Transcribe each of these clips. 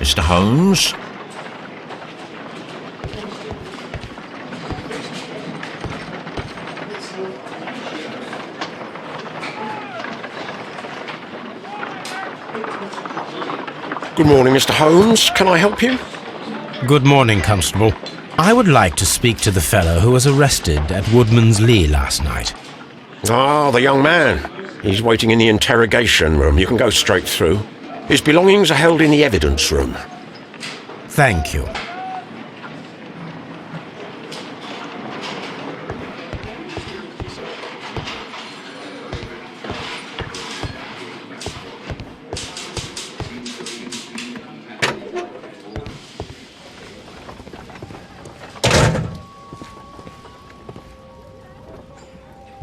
Mr. Holmes? Good morning, Mr. Holmes. Can I help you? Good morning, Constable. I would like to speak to the fellow who was arrested at Woodman's Lee last night. Ah, the young man. He's waiting in the interrogation room. You can go straight through. His belongings are held in the evidence room. Thank you.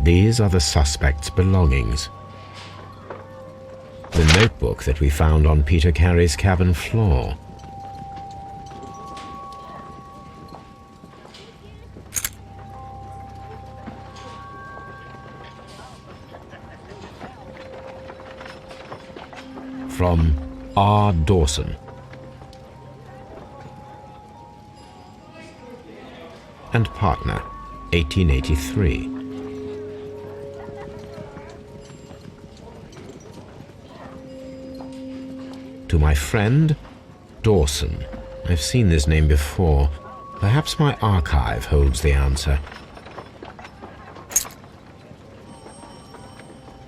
These are the suspect's belongings. The notebook that we found on Peter Carey's cabin floor. From R. Dawson. And partner, 1883. To my friend, Dawson. I've seen this name before. Perhaps my archive holds the answer.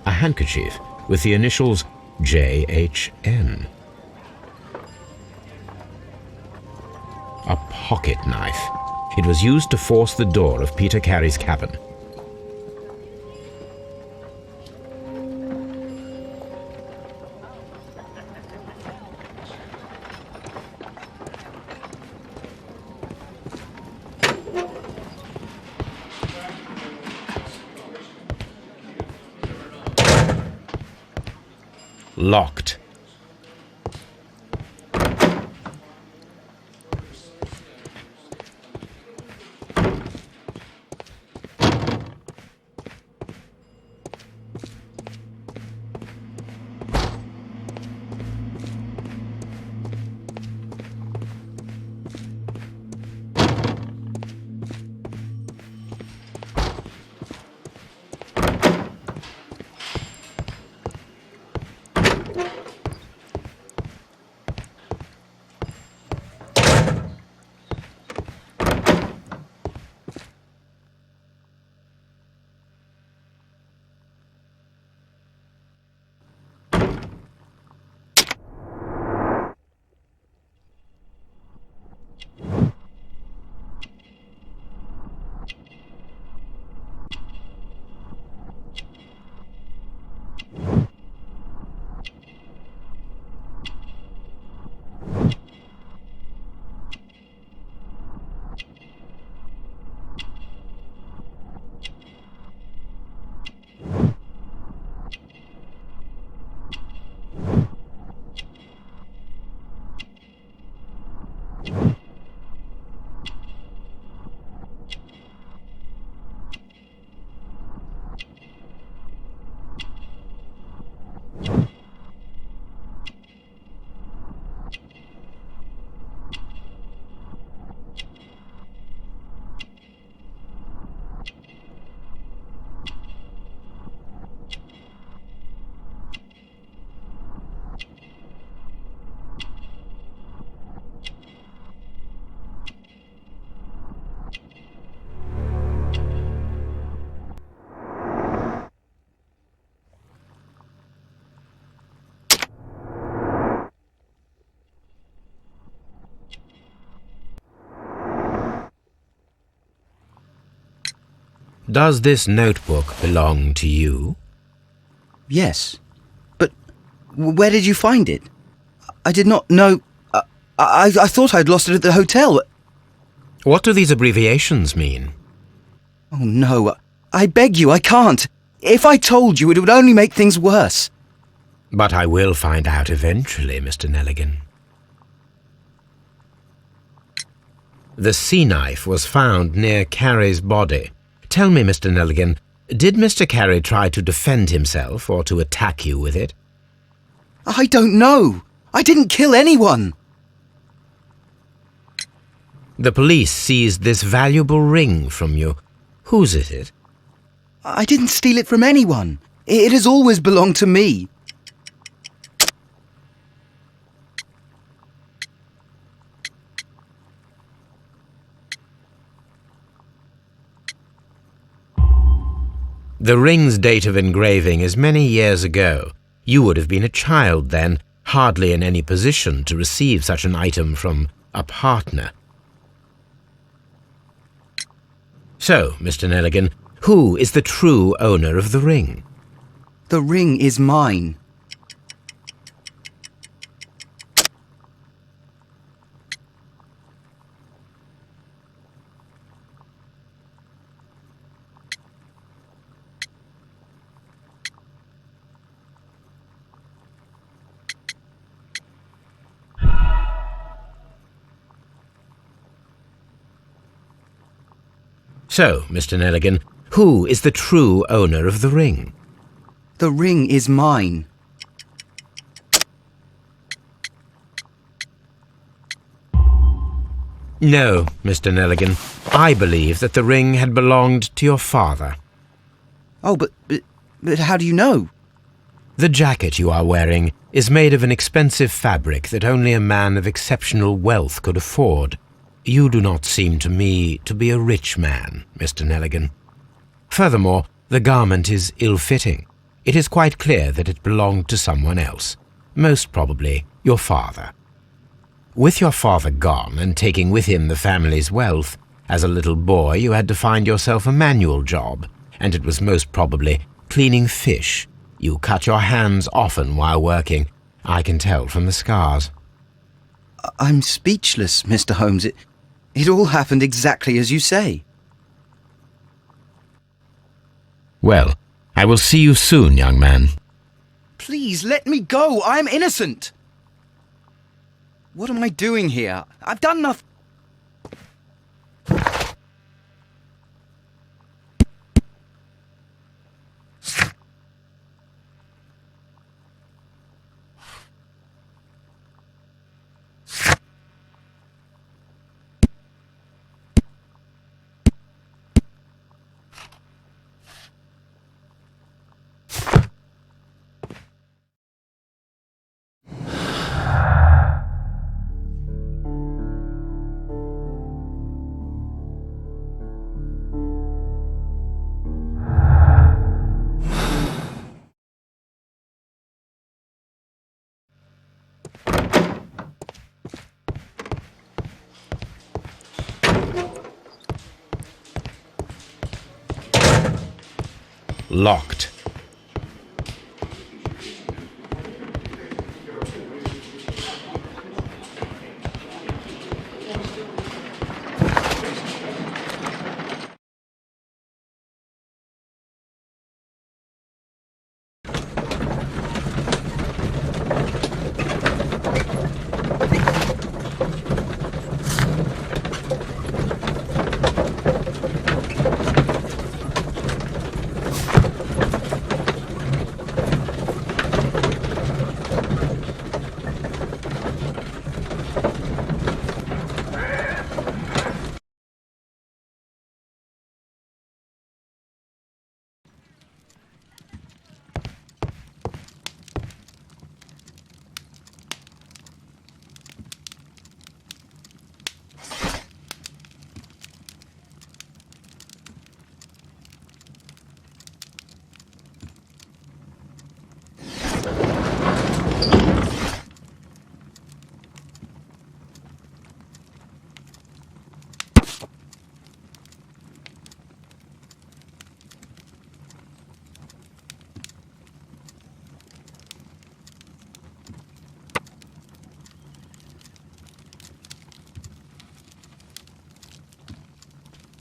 A handkerchief with the initials J.H.N. A pocket knife. It was used to force the door of Peter Carey's cabin. Locked. Does this notebook belong to you? Yes. But where did you find it? I did not know... I thought I'd lost it at the hotel. What do these abbreviations mean? Oh, no. I beg you, I can't. If I told you, it would only make things worse. But I will find out eventually, Mr. Nelligan. The sea knife was found near Carey's body. Tell me, Mr. Nelligan, did Mr. Carey try to defend himself or to attack you with it? I don't know. I didn't kill anyone. The police seized this valuable ring from you. Whose is it? I didn't steal it from anyone. It has always belonged to me. The ring's date of engraving is many years ago. You would have been a child then, hardly in any position to receive such an item from a partner. So, Mr. Nelligan, who is the true owner of the ring? The ring is mine. So, Mr. Nelligan, who is the true owner of the ring? The ring is mine. No, Mr. Nelligan. I believe that the ring had belonged to your father. Oh, but how do you know? The jacket you are wearing is made of an expensive fabric that only a man of exceptional wealth could afford. You do not seem to me to be a rich man, Mr. Nelligan. Furthermore, the garment is ill-fitting. It is quite clear that it belonged to someone else, most probably your father. With your father gone and taking with him the family's wealth, as a little boy you had to find yourself a manual job, and it was most probably cleaning fish. You cut your hands often while working. I can tell from the scars. I'm speechless, Mr. Holmes. It all happened exactly as you say. Well, I will see you soon, young man. Please, let me go. I'm innocent. What am I doing here? I've done nothing. Locked.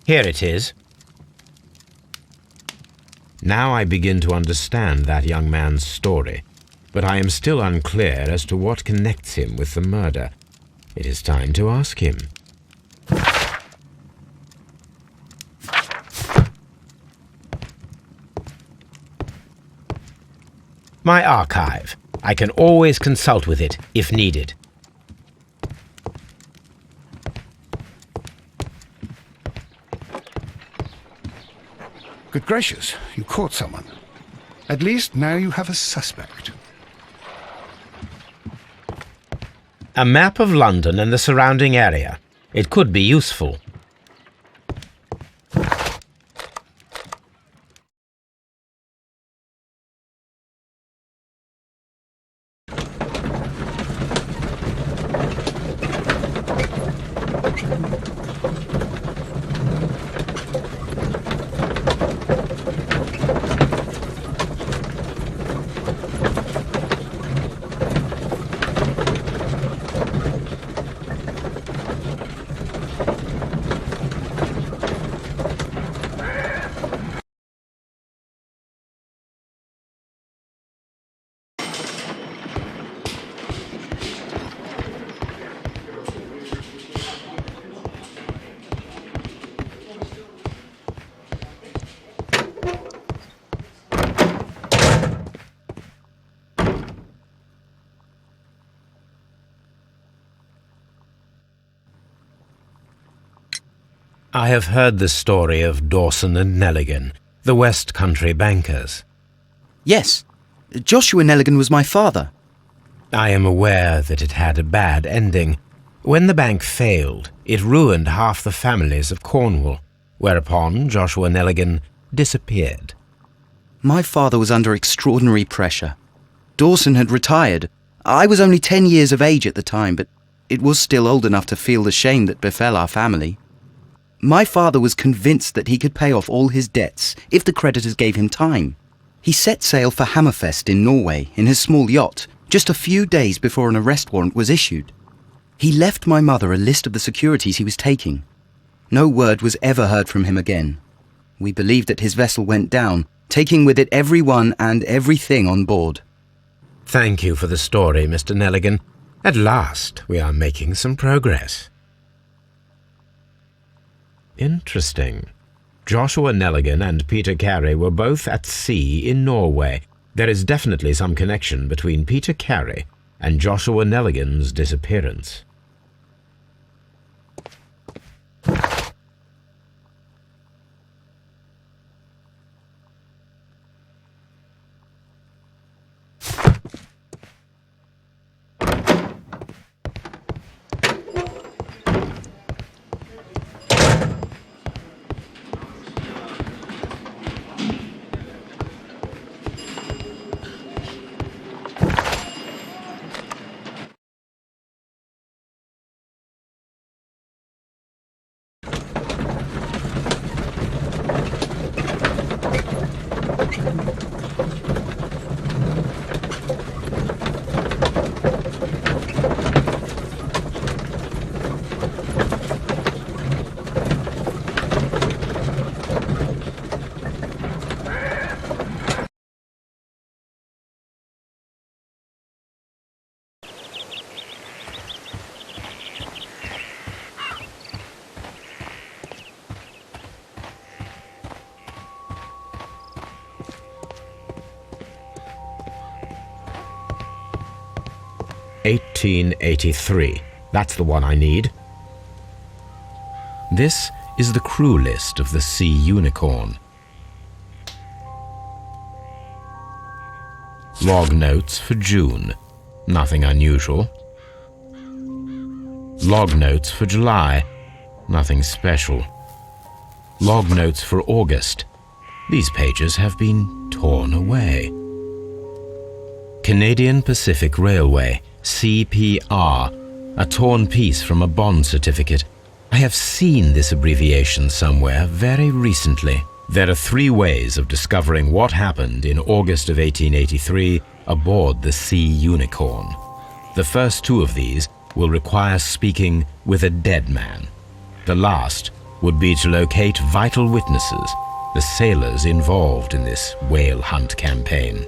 Here it is. Now I begin to understand that young man's story, but I am still unclear as to what connects him with the murder. It is time to ask him. My archive. I can always consult with it if needed. Good gracious, you caught someone. At least now you have a suspect. A map of London and the surrounding area. It could be useful. I have heard the story of Dawson and Nelligan, the West Country bankers. Yes, Joshua Nelligan was my father. I am aware that it had a bad ending. When the bank failed, it ruined half the families of Cornwall, whereupon Joshua Nelligan disappeared. My father was under extraordinary pressure. Dawson had retired. I was only 10 years of age at the time, but it was still old enough to feel the shame that befell our family. My father was convinced that he could pay off all his debts if the creditors gave him time. He set sail for Hammerfest in Norway in his small yacht just a few days before an arrest warrant was issued. He left my mother a list of the securities he was taking. No word was ever heard from him again. We believe that his vessel went down, taking with it everyone and everything on board. Thank you for the story, Mr. Nelligan. At last, we are making some progress. Interesting. Joshua Nelligan and Peter Carey were both at sea in Norway. There is definitely some connection between Peter Carey and Joshua Nelligan's disappearance. (1883). That's the one I need. This is the crew list of the Sea Unicorn. Log notes for June. Nothing unusual. Log notes for July. Nothing special. Log notes for August. These pages have been torn away. Canadian Pacific Railway, CPR, a torn piece from a bond certificate. I have seen this abbreviation somewhere very recently. There are 3 ways of discovering what happened in August of 1883 aboard the Sea Unicorn. The first 2 of these will require speaking with a dead man. The last would be to locate vital witnesses, the sailors involved in this whale hunt campaign.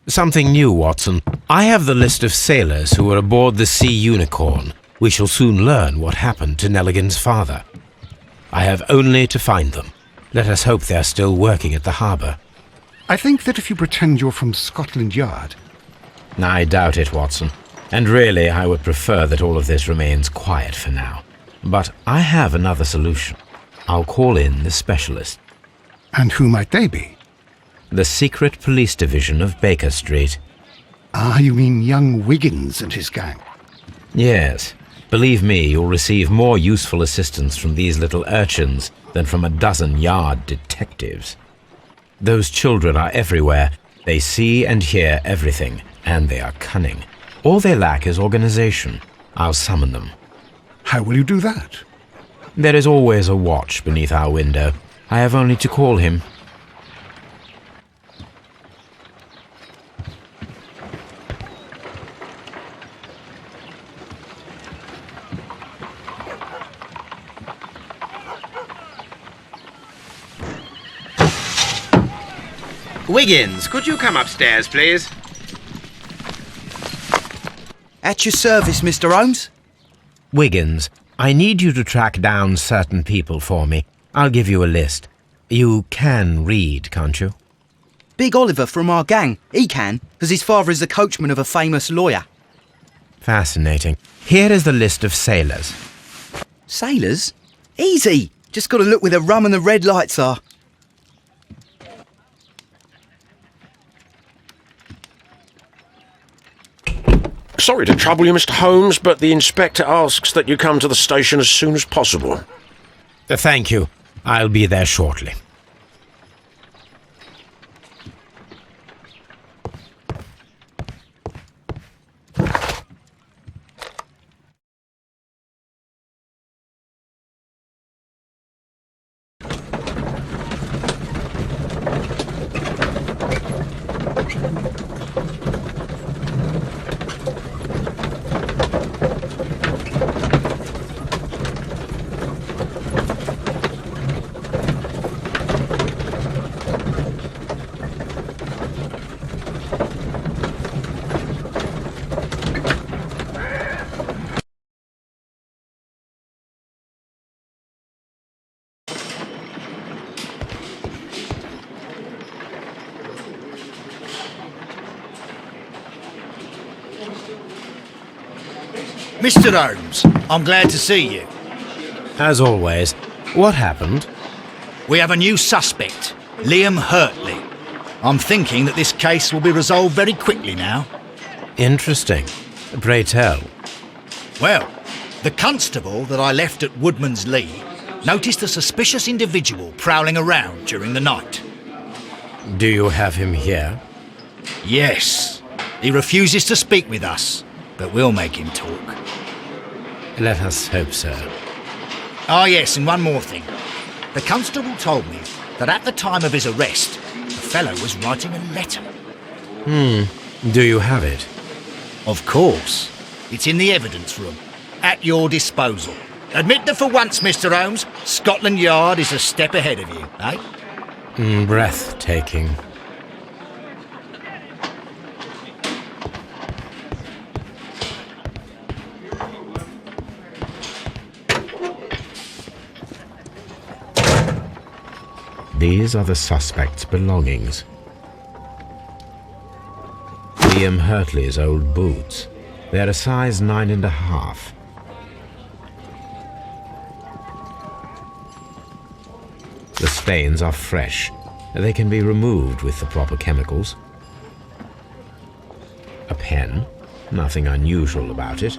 Something new, Watson. I have the list of sailors who were aboard the Sea Unicorn. We shall soon learn what happened to Nelligan's father. I have only to find them. Let us hope they're still working at the harbour. I think that if you pretend you're from Scotland Yard... I doubt it, Watson. And really, I would prefer that all of this remains quiet for now. But I have another solution. I'll call in the specialist. And who might they be? The secret police division of Baker Street. Ah, you mean young Wiggins and his gang? Yes. Believe me, you'll receive more useful assistance from these little urchins than from a dozen yard detectives. Those children are everywhere. They see and hear everything, and they are cunning. All they lack is organization. I'll summon them. How will you do that? There is always a watch beneath our window. I have only to call him. Wiggins, could you come upstairs, please? At your service, Mr. Holmes. Wiggins, I need you to track down certain people for me. I'll give you a list. You can read, can't you? Big Oliver from our gang. He can, as his father is the coachman of a famous lawyer. Fascinating. Here is the list of sailors. Sailors? Easy. Just got to look where the rum and the red lights are. Sorry to trouble you, Mr. Holmes, but the inspector asks that you come to the station as soon as possible. Thank you. I'll be there shortly. Mr. Holmes, I'm glad to see you. As always, what happened? We have a new suspect, Liam Hurtley. I'm thinking that this case will be resolved very quickly now. Interesting. Pray tell. Well, the constable that I left at Woodman's Lee noticed a suspicious individual prowling around during the night. Do you have him here? Yes. He refuses to speak with us, but we'll make him talk. Let us hope so. Ah, yes, and one more thing. The constable told me that at the time of his arrest, the fellow was writing a letter. Do you have it? Of course. It's in the evidence room, at your disposal. Admit that for once, Mr. Holmes, Scotland Yard is a step ahead of you, eh? Breathtaking. These are the suspect's belongings. Liam Hurtley's old boots. They're a size 9.5. The stains are fresh. They can be removed with the proper chemicals. A pen, nothing unusual about it.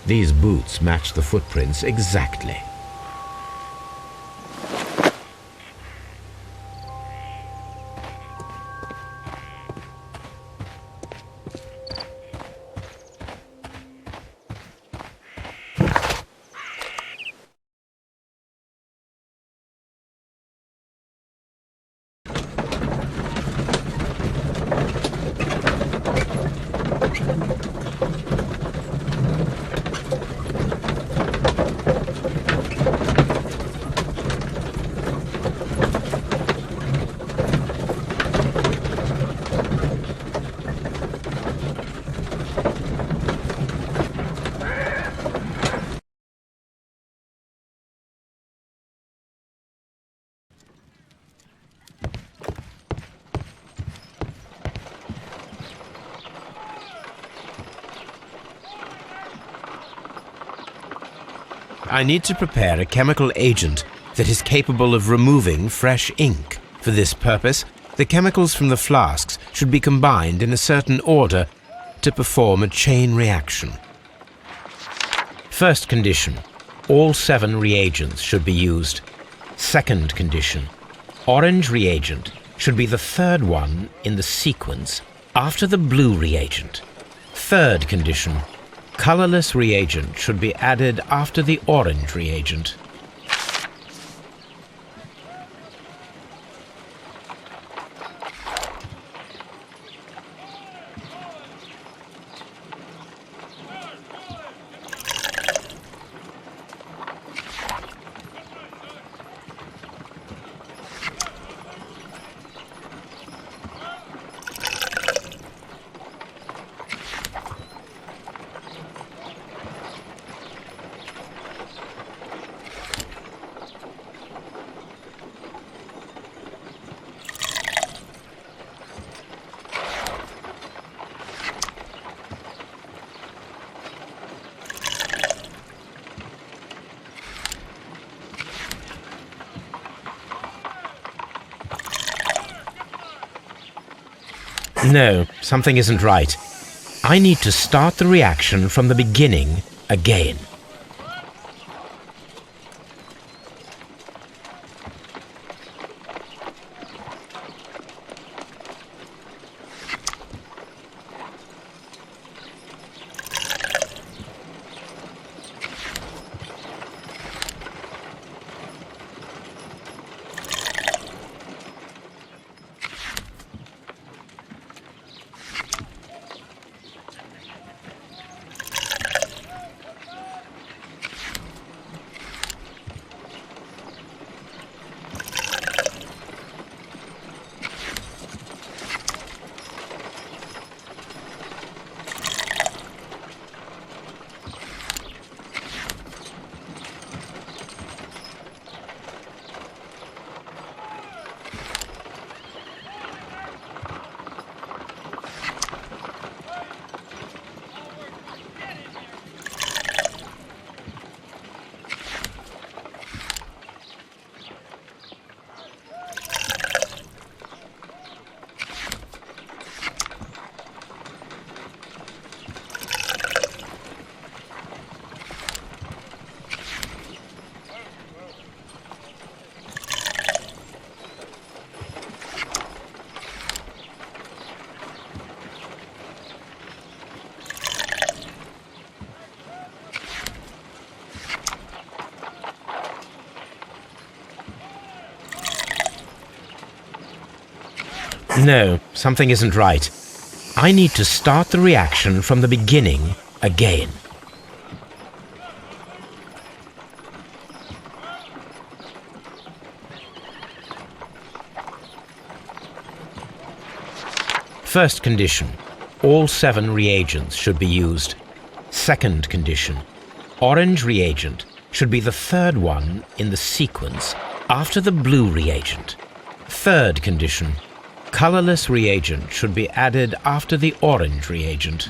These boots match the footprints exactly. I need to prepare a chemical agent that is capable of removing fresh ink. For this purpose, the chemicals from the flasks should be combined in a certain order to perform a chain reaction. First condition, all 7 reagents should be used. Second condition, orange reagent should be the third one in the sequence after the blue reagent. Third condition, colorless reagent should be added after the orange reagent. No, something isn't right. I need to start the reaction from the beginning again. No, something isn't right. I need to start the reaction from the beginning again. First condition, all 7 reagents should be used. Second condition, orange reagent should be the third one in the sequence after the blue reagent. Third condition, colorless reagent should be added after the orange reagent.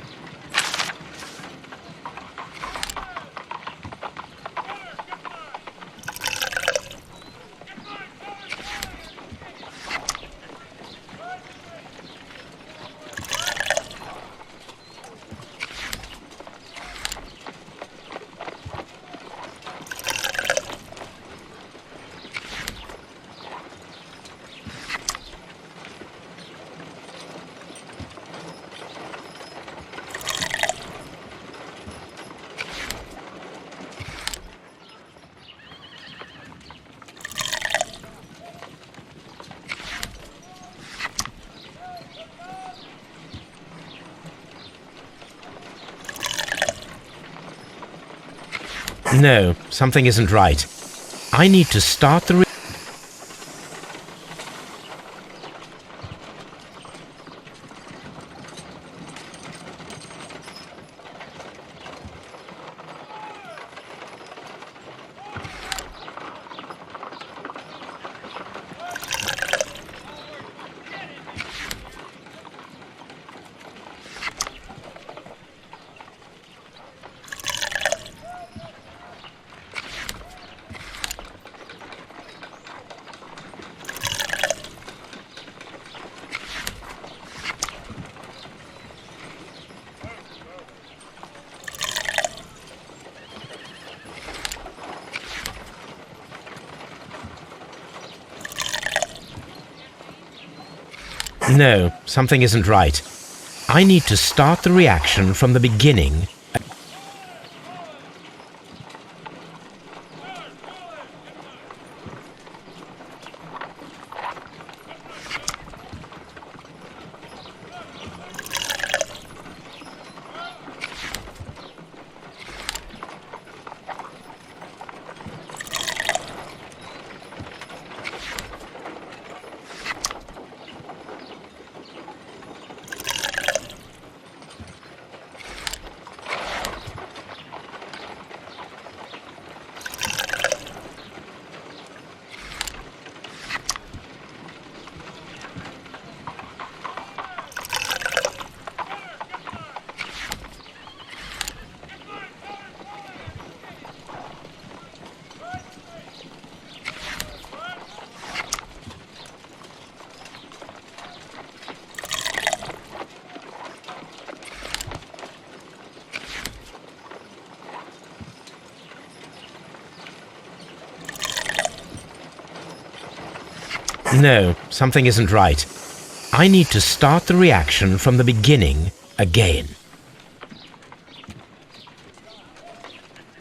No, something isn't right. I need to start the No, something isn't right. I need to start the reaction from the beginning. No, something isn't right. I need to start the reaction from the beginning again.